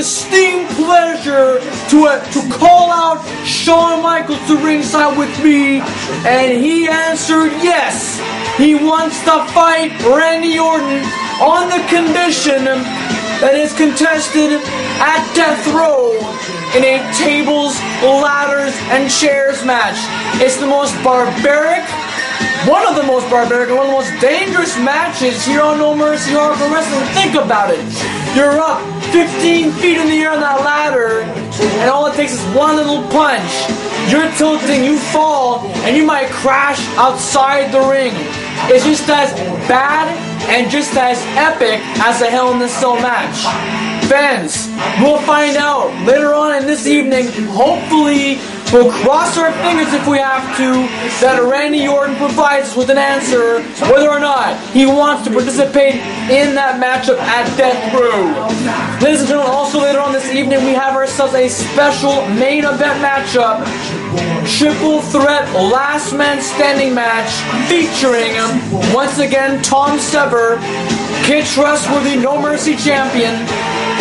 esteemed pleasure to call out Shawn Michaels to ringside with me, and he answered yes. He wants to fight Randy Orton on the condition that is contested at Death Row in a tables, ladders, and chairs match. It's the most barbaric, one of the most barbaric and one of the most dangerous matches here on No Mercy Hardcore Wrestling. Think about it. You're up 15 feet in the air on that ladder, and all it takes is one little punch. You're tilting, you fall, and you might crash outside the ring. It's just as bad and just as epic as a Hell in a Cell match. Fans, we'll find out later on in this evening. Hopefully, we'll cross our fingers if we have to, that Randy Orton provides us with an answer whether or not he wants to participate in that matchup at Death Row. Ladies and gentlemen, also later on this evening, we have ourselves a special main event matchup. Triple threat last man standing match featuring, once again, Tom Sever, Kid Trustworthy No Mercy champion,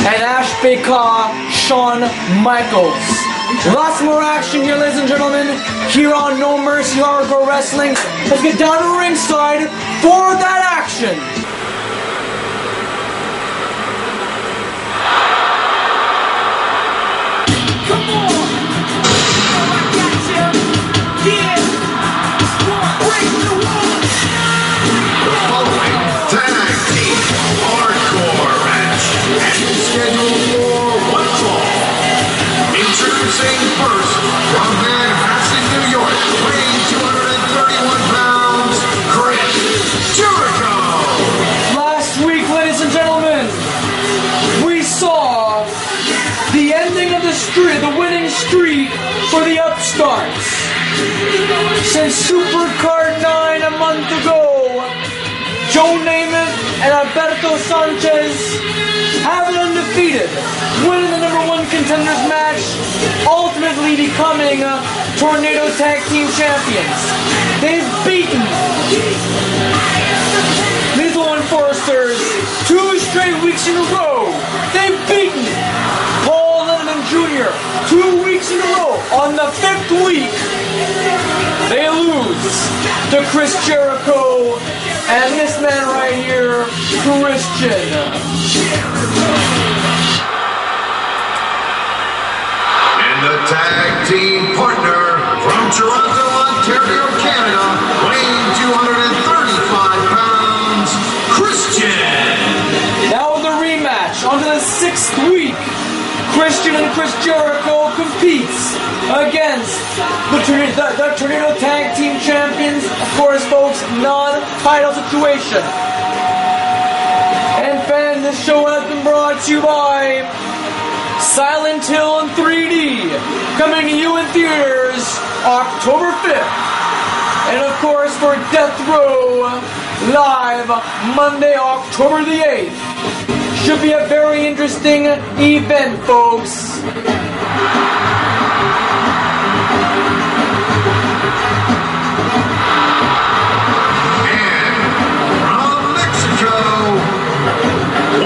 and Ash Beka, Shawn Michaels. Lots more action here, ladies and gentlemen, here on No Mercy Hardcore Wrestling. Let's get down to ringside for that action. Come on! I got you! Yeah! Break the walls! The following tag team hardcore match is scheduled for one fall. Introducing first, from Manhattan, New York, weighing 231 pounds, Chris Jericho. Last week, ladies and gentlemen, we saw the ending of the winning streak for the upstarts. Since Supercard 9 a month ago, Joe Namath and Alberto Sanchez have it undefeated, winning the #1 contenders match, ultimately becoming Tornado Tag Team Champions. They've beaten Lethal Enforcers 2 straight weeks in a row. They've beaten Paul Lindemann Jr. 2 weeks in a row. On the 5th week, they lose to Chris Jericho and this man right here, Christian. And the tag team partner from Toronto, Ontario, Canada, weighing 235 pounds, Christian. Now the rematch, onto the 6th week. Christian and Chris Jericho competes against the Tornado Tag Team Champions. Of course, folks, non-title situation. And fans, this show has been brought to you by Silent Hill in 3D, coming to you in theaters October 5th. And of course, for Death Row, live Monday, October the 8th. Should be a very interesting event, folks. And from Mexico,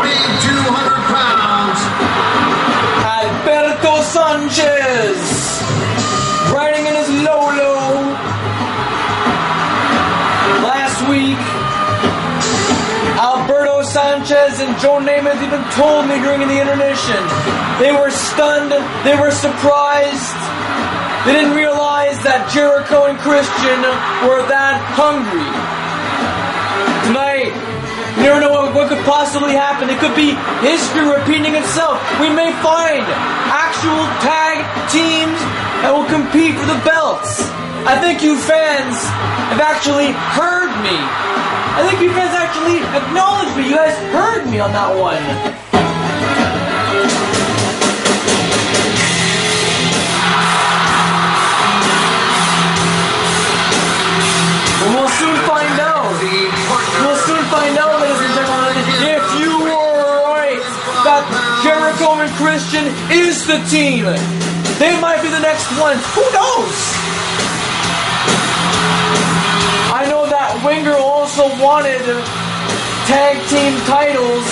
weighing 200 pounds, Alberto Sanchez, riding in his Lolo. Last week, Alberto Sanchez and Joe Namath even told me during the intermission, they were stunned, they were surprised, they didn't realize that Jericho and Christian were that hungry. Tonight, you never know what could possibly happen. It could be history repeating itself. We may find actual tag teams that will compete for the belts. I think you fans have actually heard me. I think you guys actually acknowledged me. You guys heard me on that one. And we'll soon find out. We'll soon find out, ladies and gentlemen, if you were right that Jericho and Christian is the team. They might be the next one. Who knows? I know that Winger also wanted tag team titles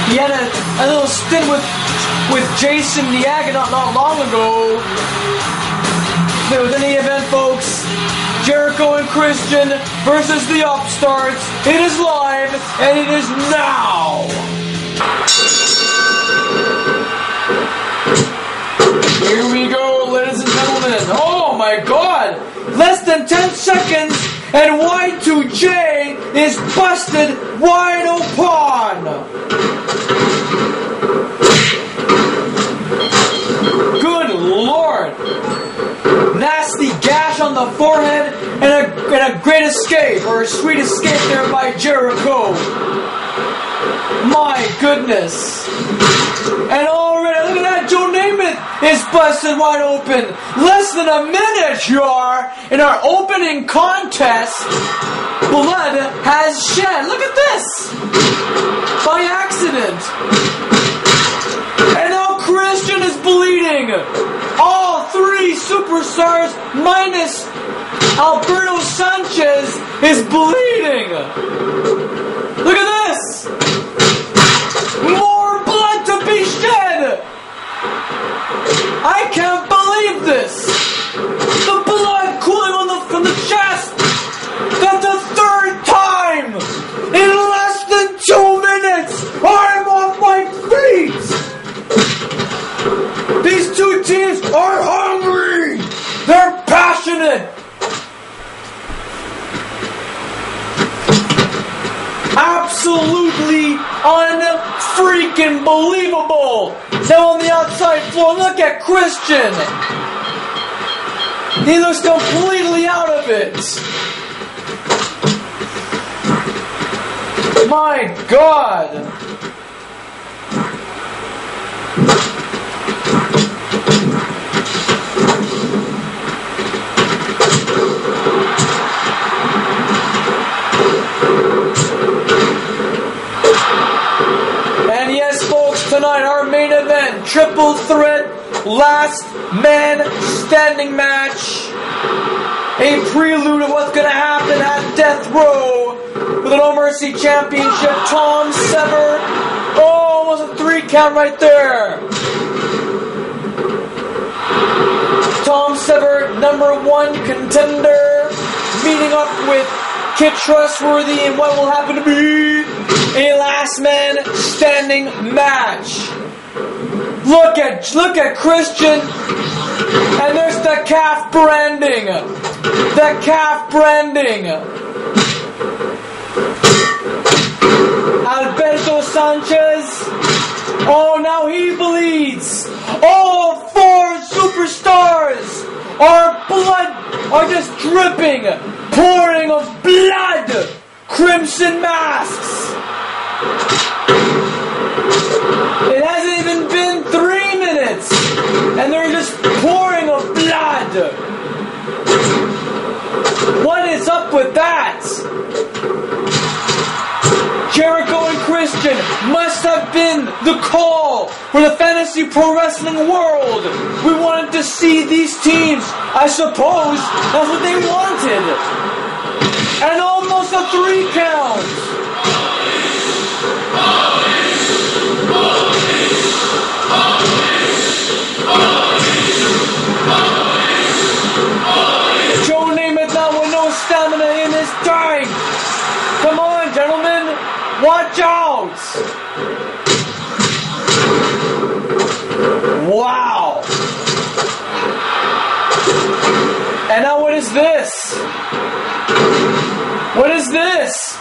He had a little stint with Jason Diaga not long ago. But with any event, folks, Jericho and Christian versus the Upstarts. It is live, and it is now. Here we go, ladies and gentlemen. Oh my God! Less than 10 seconds, and Y2J is busted wide open. Good Lord! Nasty gash on the forehead, and a great escape, or a sweet escape there by Jericho. My goodness! And already, look at that, Joe Namath is busted wide open. Less than a minute, y'all, in our opening contest, blood has shed. Look at this! By accident. And now Christian is bleeding. All three superstars, minus Alberto Sanchez, is bleeding. Look at this! More blood to be shed! I can't believe this! The blood cooling from the chest! That's the third time! In less than 2 minutes! I'm off my feet! These two teams are hungry! They're passionate! Absolutely unfreaking believable! Now on the outside floor, look at Christian! He looks completely out of it! My God! Tonight, our main event, triple threat, last man standing match. A prelude of what's going to happen at Death Row with a No Mercy Championship. Tom Sever. Oh, almost a 3 count right there. Tom Sever, #1 contender, meeting up with Kid Trustworthy in what will happen to be a last man standing match. Look at Christian, and there's the calf branding. The calf branding. Alberto Sanchez. Oh, now he bleeds. All 4 superstars are just dripping, pouring of blood. Crimson masks. It hasn't even been 3 minutes, and they're just pouring of blood. What is up with that? Jericho and Christian must have been the call for the fantasy pro wrestling world. We wanted to see these teams. I suppose that's what they wanted. And almost a 3 count. Joe Namath now with no stamina in his time. Come on, gentlemen. Watch out. Wow. And now what is this? What is this?